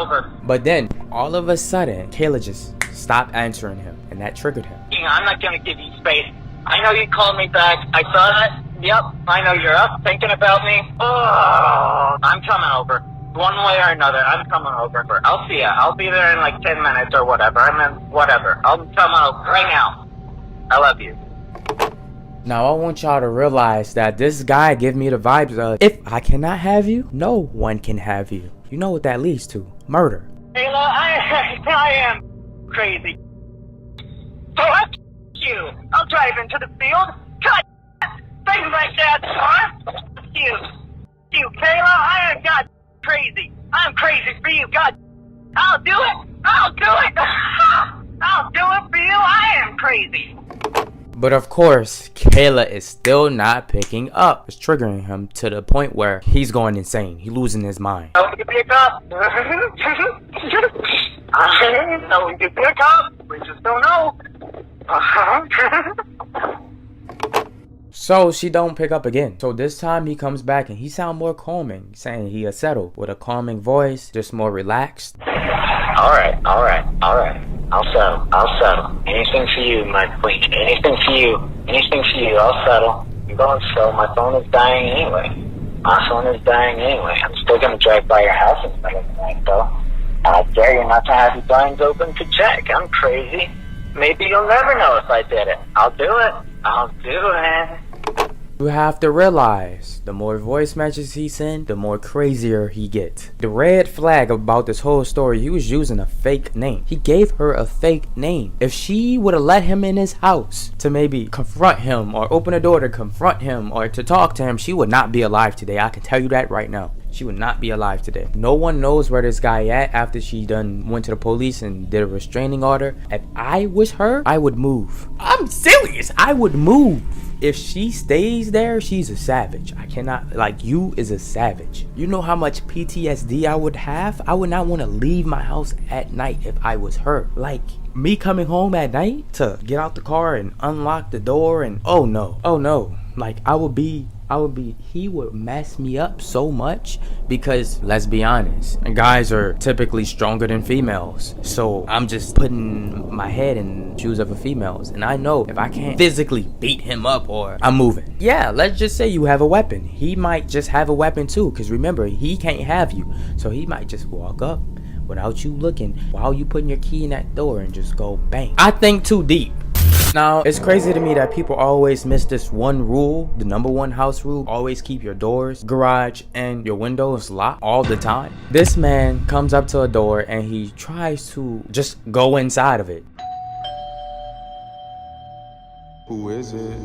over. But then, all of a sudden, Kayla just stopped answering him, and that triggered him. I'm not gonna give you space. I know you called me back. I saw that. Yep. I know you're up thinking about me. Oh, I'm coming over. One way or another, I'm coming over. I'll see ya. I'll be there in like 10 minutes or whatever. Whatever. I'm coming over right now. I love you. Now, I want y'all to realize that this guy give me the vibes of, if I cannot have you, no one can have you. You know what that leads to? Murder. Kayla, I am crazy. So F you. I'll drive into the field. God, things like that, huh? You, Kayla, I am God. Crazy. I'm crazy for you. God, I'll do it. I'll do it. I'll do it for you. I am crazy. But of course, Kayla is still not picking up. It's triggering him to the point where he's going insane. He's losing his mind. No one can pick up. No one can pick up. We just don't know. So she don't pick up again. So this time he comes back and he sound more calming, saying he is settled with a calming voice, just more relaxed. All right. I'll settle. Anything for you, my queen. Anything for you. I'll settle. I'm going slow. My phone is dying anyway. I'm still gonna drive by your house in the middle of the night, though. I dare you not to have your blinds open to check. I'm crazy. Maybe you'll never know if I did it. I'll do it. You have to realize, the more voice messages he sends, the more crazier he gets. The red flag about this whole story, he was using a fake name. He gave her a fake name. If she would have let him in his house to maybe confront him or open a door to confront him or to talk to him, she would not be alive today. I can tell you that right now. She would not be alive today. No one knows where this guy at after she done went to the police and did a restraining order. If I was her, I would move. I'm serious. I would move. If she stays there, she's a savage. I cannot, like, you is a savage. You know how much PTSD I would have? I would not want to leave my house at night if I was her. Like, me coming home at night to get out the car and unlock the door and oh no. Like, he would mess me up so much because, let's be honest, guys are typically stronger than females. So I'm just putting my head in the shoes of a females, and I know if I can't physically beat him up, or I'm moving. Yeah, let's just say you have a weapon. He might just have a weapon too, because remember, he can't have you. So he might just walk up without you looking while you putting your key in that door and just go bang. I think too deep. Now, it's crazy to me that people always miss this one rule, the #1 house rule. Always keep your doors, garage, and your windows locked all the time. This man comes up to a door and he tries to just go inside of it. Who is it?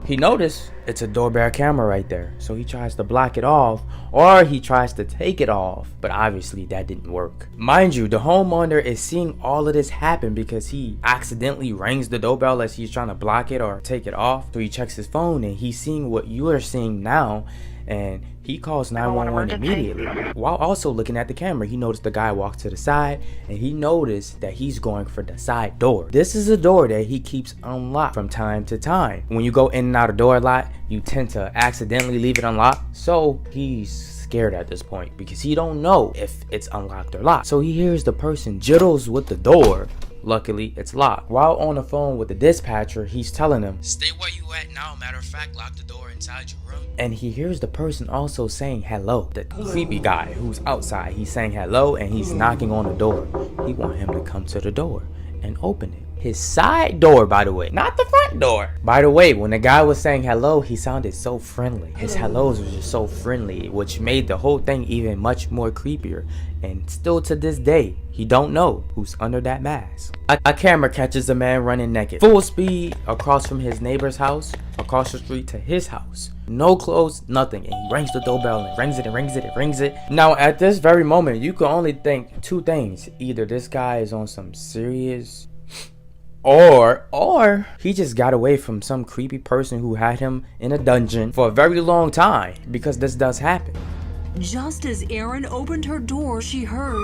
He noticed it's a doorbell camera right there, so he tries to block it off, or he tries to take it off, but obviously that didn't work. Mind you, the homeowner is seeing all of this happen because he accidentally rings the doorbell as he's trying to block it or take it off. So he checks his phone and he's seeing what you are seeing now, and he calls 911 immediately. While also looking at the camera, he noticed the guy walk to the side, and he noticed that he's going for the side door. This is a door that he keeps unlocked from time to time. When you go in and out of door a lot, you tend to accidentally leave it unlocked. So he's scared at this point because he don't know if it's unlocked or locked. So he hears the person jittles with the door. Luckily, it's locked. While on the phone with the dispatcher, he's telling him, "Stay where you at now. Matter of fact, lock the door inside your room." And he hears the person also saying hello. The creepy guy who's outside, he's saying hello and he's knocking on the door. He want him to come to the door and open it. His side door, by the way, not the front door. By the way, when the guy was saying hello, he sounded so friendly. His hellos were just so friendly, which made the whole thing even much more creepier. And still to this day, he don't know who's under that mask. A camera catches a man running naked, full speed across from his neighbor's house, across the street to his house. No clothes, nothing. And he rings the doorbell and rings it and rings it and rings it. Now, at this very moment, you can only think two things. Either this guy is on some serious, or he just got away from some creepy person who had him in a dungeon for a very long time, because this does happen. Just as Erin opened her door, she heard,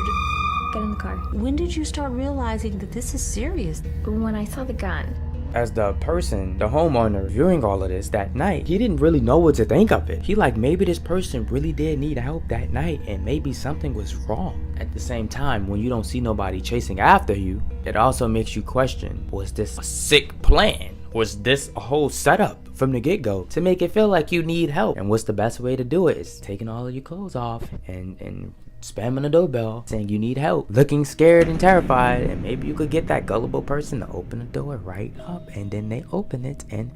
"Get in the car." "When did you start realizing that this is serious?" "When I saw the gun." As the person, the homeowner, viewing all of this that night, he didn't really know what to think of it. He like, maybe this person really did need help that night and maybe something was wrong. At the same time, when you don't see nobody chasing after you, it also makes you question, was this a sick plan? Was this a whole setup from the get-go to make it feel like you need help? And what's the best way to do it is taking all of your clothes off and spamming the doorbell saying you need help, looking scared and terrified, and maybe you could get that gullible person to open the door right up, and then they open it and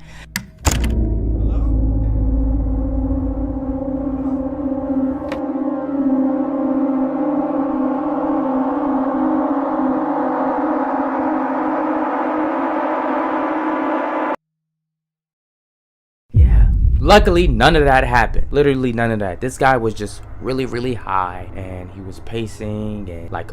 luckily, none of that happened. Literally none of that. This guy was just really high, and he was pacing and like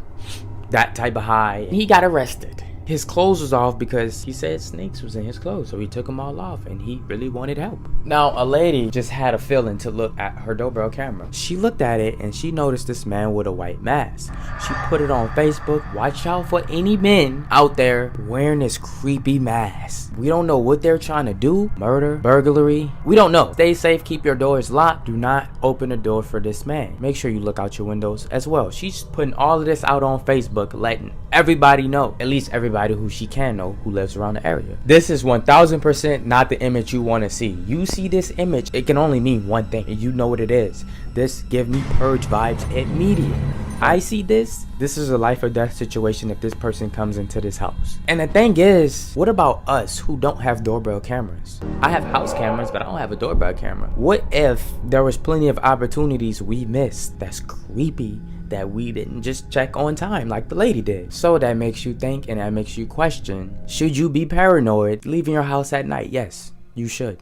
that type of high. He got arrested. His clothes was off because he said snakes was in his clothes, so he took them all off, and he really wanted help. Now, a lady just had a feeling to look at her doorbell camera. She looked at it and she noticed this man with a white mask. She put it on Facebook. Watch out for any men out there wearing this creepy mask. We don't know what they're trying to do. Murder, burglary, we don't know. Stay safe, keep your doors locked. Do not open the door for this man. Make sure you look out your windows as well. She's putting all of this out on Facebook, letting everybody know, at least everybody who she can know who lives around the area. This is 1000% not the image you want to see. You see this image, it can only mean one thing, and you know what it is. This give me Purge vibes immediately. I see this is a life or death situation if this person comes into this house. And the thing is, what about us who don't have doorbell cameras? I have house cameras, but I don't have a doorbell camera. What if there was plenty of opportunities we missed that's creepy that we didn't just check on time like the lady did? So that makes you think, and that makes you question, should you be paranoid leaving your house at night? Yes, you should.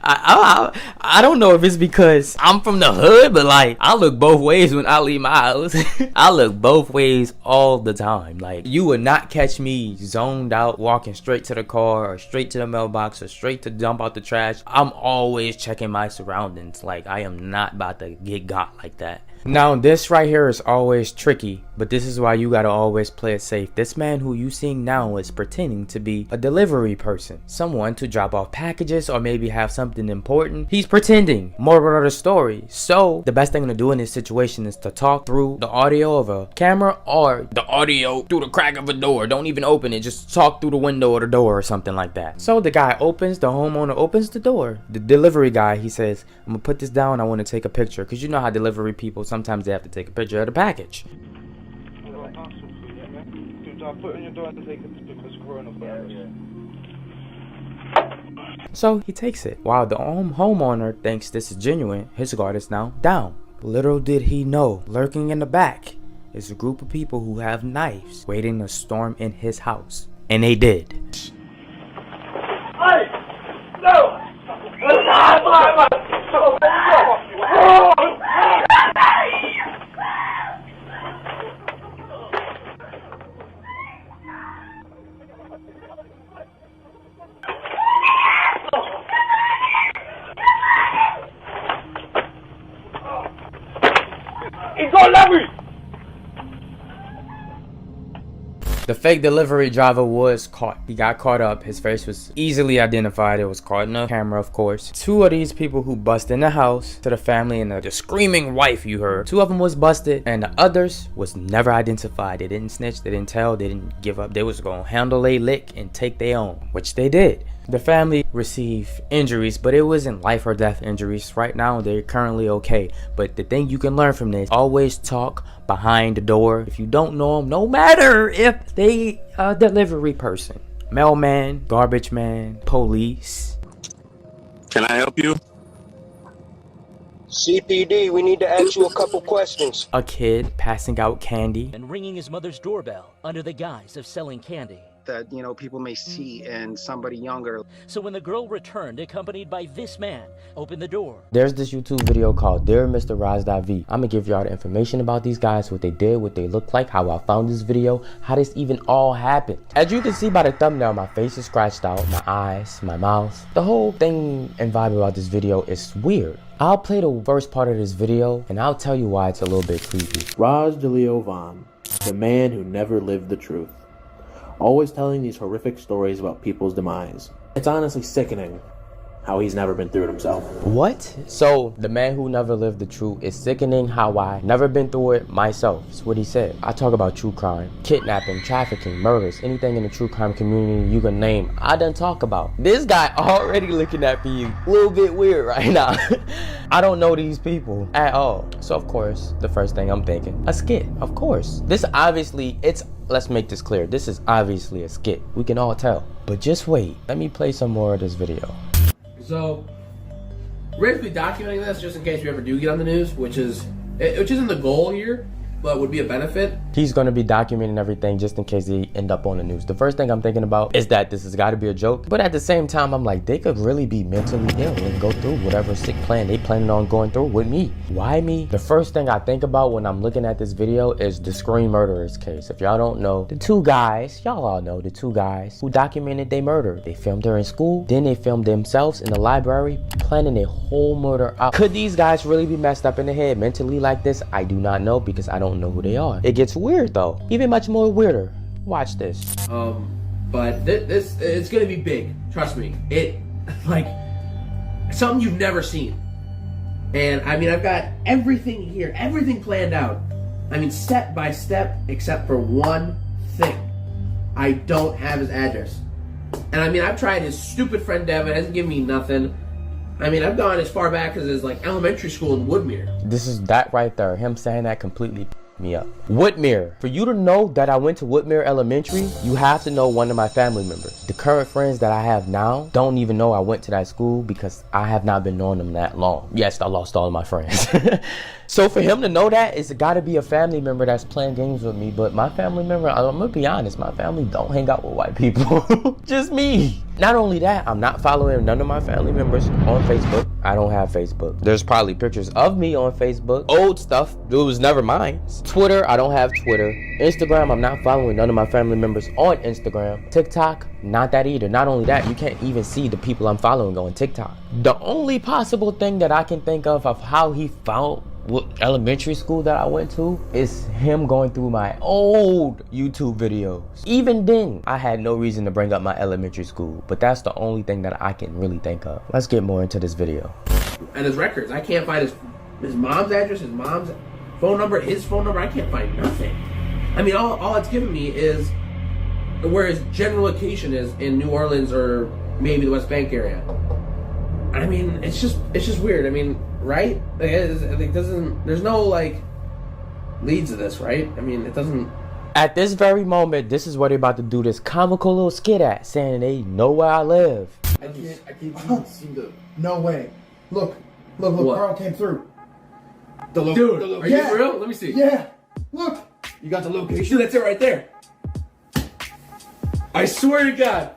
I don't know if it's because I'm from the hood, but like, I look both ways when I leave my house. I look both ways all the time. Like, you would not catch me zoned out walking straight to the car or straight to the mailbox or straight to dump out the trash. I'm always checking my surroundings. Like, I am not about to get got like that. Now, this right here is always tricky, but this is why you gotta always play it safe. This man who you seeing now is pretending to be a delivery person, someone to drop off packages or maybe have something important. He's pretending. Moral of the story. So the best thing to do in this situation is to talk through the audio of a camera or the audio through the crack of a door. Don't even open it, just talk through the window of the door or something like that. So the guy opens, the homeowner opens the door. The delivery guy, he says, I'm gonna put this down, I want to take a picture, because you know how delivery people sometimes they have to take a picture of the package. So he takes it. While the homeowner thinks this is genuine, his guard is now down. Little did he know, lurking in the back is a group of people who have knives waiting to storm in his house. And they did. Hey! No! He's gonna let me! The fake delivery driver was caught. He got caught up. His face was easily identified. It was caught in the camera, of course. Two of these people who bust in the house to the family and the screaming wife you heard. Two of them was busted and the others was never identified. They didn't snitch. They didn't tell. They didn't give up. They was gonna handle a lick and take their own, which they did. The family received injuries, but it wasn't life or death injuries. Right now, they're currently okay. But the thing you can learn from this, always talk behind the door. If you don't know them, no matter if they a delivery person, mailman, garbage man, police. Can I help you? CPD, we need to ask you a couple questions. A kid passing out candy. And ringing his mother's doorbell under the guise of selling candy. That, you know, people may see in somebody younger. So when the girl returned, accompanied by this man, opened the door. There's this YouTube video called Dear Mr. Ras.v. I'm gonna give y'all the information about these guys, what they did, what they look like, how I found this video, how this even all happened. As you can see by the thumbnail, my face is scratched out, my eyes, my mouth. The whole thing and vibe about this video is weird. I'll play the first part of this video and I'll tell you why it's a little bit creepy. Ras.v, the man who never lived the truth. Always telling these horrific stories about people's demise. It's honestly sickening how he's never been through it himself. What? So the man who never lived the truth is sickening how I never been through it myself. That's what he said. I talk about true crime, kidnapping, trafficking, murders, anything in the true crime community you can name, I done talk about. This guy already looking at me a little bit weird right now. I don't know these people at all. So of course, the first thing I'm thinking, a skit, of course. This obviously, let's make this clear. This is obviously a skit. We can all tell. But just wait. Let me play some more of this video. So, we're going to be documenting this just in case we ever do get on the news, which isn't the goal here, but would be a benefit. He's going to be documenting everything just in case they end up on the news. The first thing I'm thinking about is that this has got to be a joke, but at the same time, I'm like, they could really be mentally ill and go through whatever sick plan they planning on going through with me. Why me? The first thing I think about when I'm looking at this video is the Screen Murderers case. If y'all don't know, the two guys, y'all all know the two guys who documented their murder. They filmed her in school, then they filmed themselves in the library, planning a whole murder out. Could these guys really be messed up in the head mentally like this? I do not know because I don't know who they are. It gets weird though, even much more weirder. Watch this. But this it's gonna be big. Trust me. It like something you've never seen. And I mean, I've got everything here, everything planned out. I mean, step by step, except for one thing. I don't have his address. And I mean, I've tried his stupid friend Devin, hasn't given me nothing. I mean, I've gone as far back as like elementary school in Woodmere. This is that right there. Him saying that completely me up. Woodmere. For you to know that I went to Woodmere Elementary, you have to know one of my family members. The current friends that I have now don't even know I went to that school because I have not been knowing them that long. Yes, I lost all of my friends. So for him to know that, it's got to be a family member that's playing games with me. But my family member, I'm gonna be honest, my family don't hang out with white people. Just me. Not only that, I'm not following none of my family members on Facebook. I don't have Facebook. There's probably pictures of me on Facebook. Old stuff, it was never mine. Twitter, I don't have Twitter. Instagram, I'm not following none of my family members on Instagram. TikTok, not that either. Not only that, you can't even see the people I'm following on TikTok. The only possible thing that I can think of how he found what elementary school that I went to is him going through my old YouTube videos. Even then, I had no reason to bring up my elementary school, but that's the only thing that I can really think of. Let's get more into this video. And his records, I can't find his mom's address, his mom's phone number, his phone number. I can't find nothing. I mean, all it's giving me is where his general location is in New Orleans or maybe the West Bank area. I mean, it's just weird. I mean, right? It doesn't. There's no like leads to this, right? I mean, it doesn't. At this very moment, this is what they're about to do this comical little skit at, saying they know where I live. I can't seem to. No way. Look, Carl came through. Dude, are you for real? Let me see. Yeah. Look. You got the location? Dude, that's it right there. I swear to God.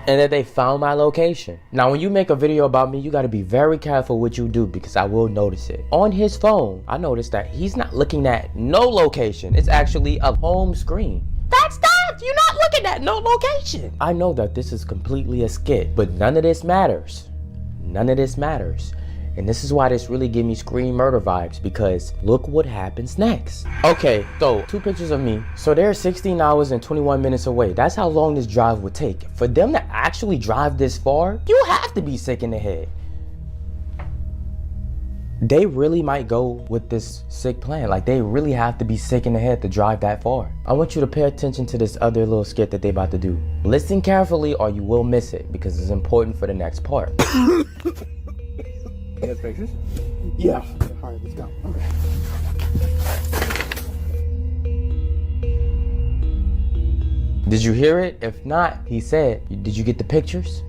And that they found my location. Now, when you make a video about me, you got to be very careful what you do because I will notice it. On his phone, I noticed that he's not looking at no location. It's actually a home screen. That's that! You're not looking at no location. I know that this is completely a skit, but none of this matters. None of this matters. And this is why this really give me Scream Murder vibes, because look what happens next. Okay, so 2 pictures of me. So they're 16 hours and 21 minutes away. That's how long this drive would take. For them to actually drive this far, you have to be sick in the head. They really might go with this sick plan. Like, they really have to be sick in the head to drive that far. I want you to pay attention to this other little skit that they about to do. Listen carefully or you will miss it, because it's important for the next part. You have pictures? Yeah. All right, let's go. Okay. Did you hear it? If not, he said, did you get the pictures?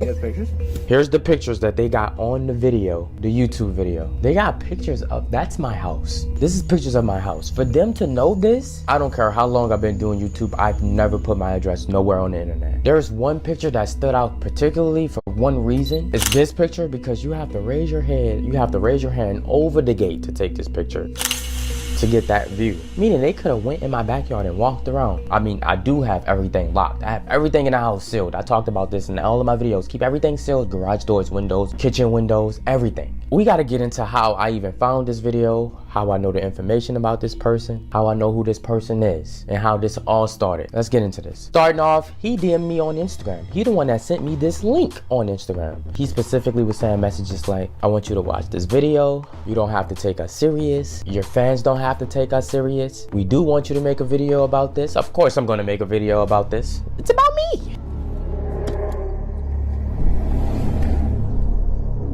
You have pictures? Here's the pictures that they got on the video, the YouTube video. They got pictures of, that's my house. This is pictures of my house. For them to know this, I don't care how long I've been doing YouTube, I've never put my address nowhere on the internet. There's one picture that stood out particularly for one reason. It's this picture, because you have to raise your head, you have to raise your hand over the gate to take this picture, to get that view. Meaning they could have went in my backyard and walked around. I mean, I do have everything locked. I have everything in the house sealed. I talked about this in all of my videos. Keep everything sealed, garage doors, windows, kitchen windows, everything. We got to get into how I even found this video, how I know the information about this person, how I know who this person is, and how this all started. Let's get into this. Starting off, he DM'd me on Instagram. He the one that sent me this link on Instagram. He specifically was saying messages like, I want you to watch this video. You don't have to take us serious. Your fans don't have to take us serious. We do want you to make a video about this. Of course I'm going to make a video about this. It's about me.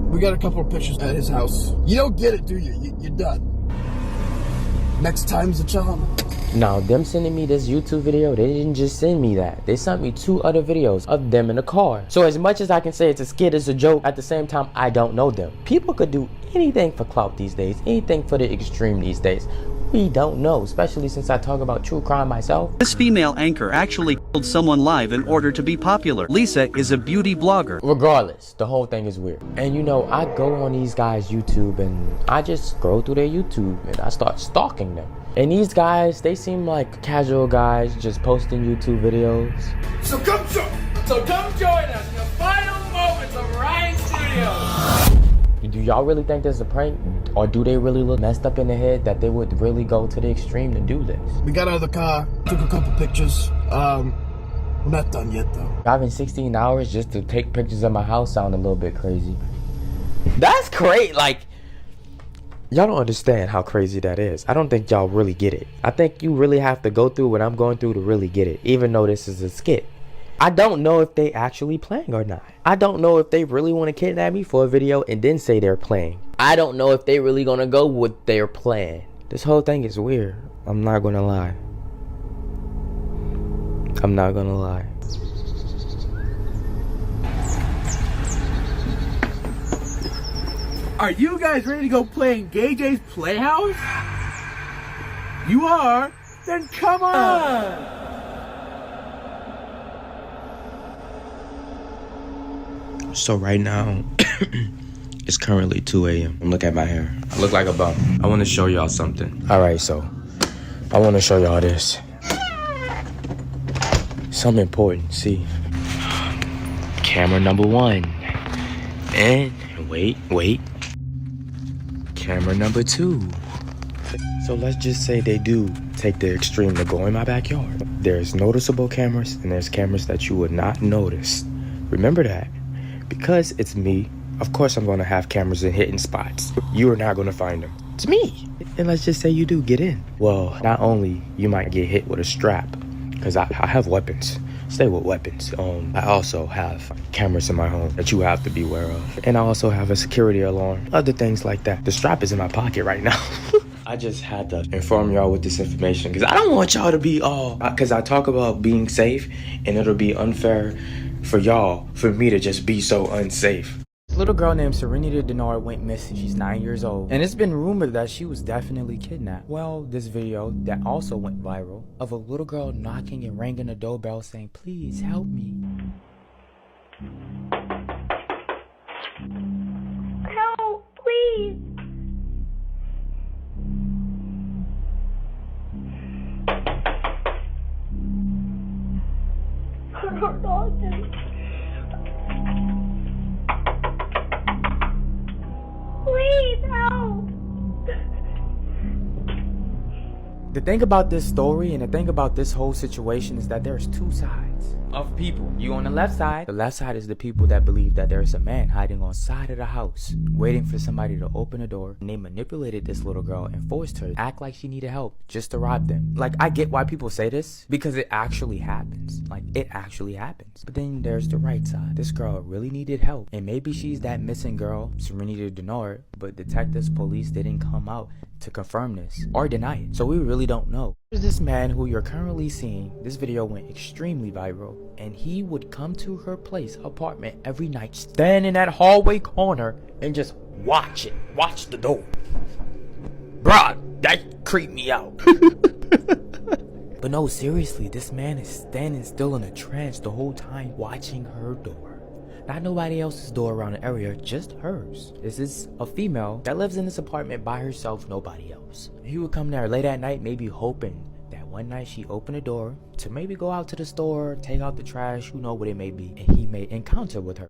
We got a couple of pictures at his house. You don't get it, do you? You're done. Next time's a charm. Now, them sending me this YouTube video, they didn't just send me that. They sent me 2 other videos of them in the car. So as much as I can say it's a skit, it's a joke, at the same time, I don't know them. People could do anything for clout these days, anything for the extreme these days. We don't know, especially since I talk about true crime myself. This female anchor actually killed someone live in order to be popular. Lisa is a beauty blogger. Regardless, the whole thing is weird. And you know, I go on these guys' YouTube and I just scroll through their YouTube and I start stalking them. And these guys, they seem like casual guys just posting YouTube videos. So come join us in the final moments of Ryan Studios. Do y'all really think this is a prank? Or do they really look messed up in the head that they would really go to the extreme to do this? We got out of the car, took a couple pictures. We're not done yet though. Driving 16 hours just to take pictures of my house sound a little bit crazy. That's great. Like, y'all don't understand how crazy that is. I don't think y'all really get it. I think you really have to go through what I'm going through to really get it, even though this is a skit. I don't know if they actually playing or not. I don't know if they really want to kidnap me for a video and then say they're playing. I don't know if they really gonna go with their plan. This whole thing is weird. I'm not gonna lie. I'm not gonna lie. Are you guys ready to go play in Gay J's Playhouse? You are? Then come on! So right now, it's currently 2 a.m. Look at my hair. I look like a bum. I want to show y'all something. Alright, so I want to show y'all this. Something important, see? Camera number 1. And wait. Camera number 2. So let's just say they do take the extreme to go in my backyard. There's noticeable cameras and there's cameras that you would not notice. Remember that. Because it's me, of course I'm going to have cameras in hidden spots. You are not going to find them. It's me. And let's just say you do get in. Well, not only you might get hit with a strap, because I have weapons. Stay with weapons. I also have cameras in my home that you have to be aware of. And I also have a security alarm. Other things like that. The strap is in my pocket right now. I just had to inform y'all with this information because I don't want y'all to be all... Because I talk about being safe and it'll be unfair for y'all, for me to just be so unsafe. This little girl named Serenity Denard went missing. She's 9 years old. And it's been rumored that she was definitely kidnapped. Well, this video that also went viral of a little girl knocking and ringing the doorbell saying, "Please help me." Help, please. Please help. The thing about this story and the thing about this whole situation is that there's two sides of people. You on the left side. The left side is the people that believe that there's a man hiding on side of the house, waiting for somebody to open the door. And they manipulated this little girl and forced her to act like she needed help just to rob them. Like, I get why people say this because it actually happens. Like, it actually happens. But then there's the right side. This girl really needed help. And maybe she's that missing girl, Serenity Denard, but detectives, police didn't come out to confirm this or deny it. So we really don't know. There's this man who you're currently seeing. This video went extremely viral, and he would come to her place, apartment, every night, stand in that hallway corner and just watch the door. Bruh, that creeped me out. But no, seriously, this man is standing still in a trance the whole time watching her door. Not nobody else's door around the area, just hers. This is a female that lives in this apartment by herself, nobody else. He would come there late at night, maybe hoping that one night she opened the door to maybe go out to the store, take out the trash, who know what it may be, and he may encounter with her.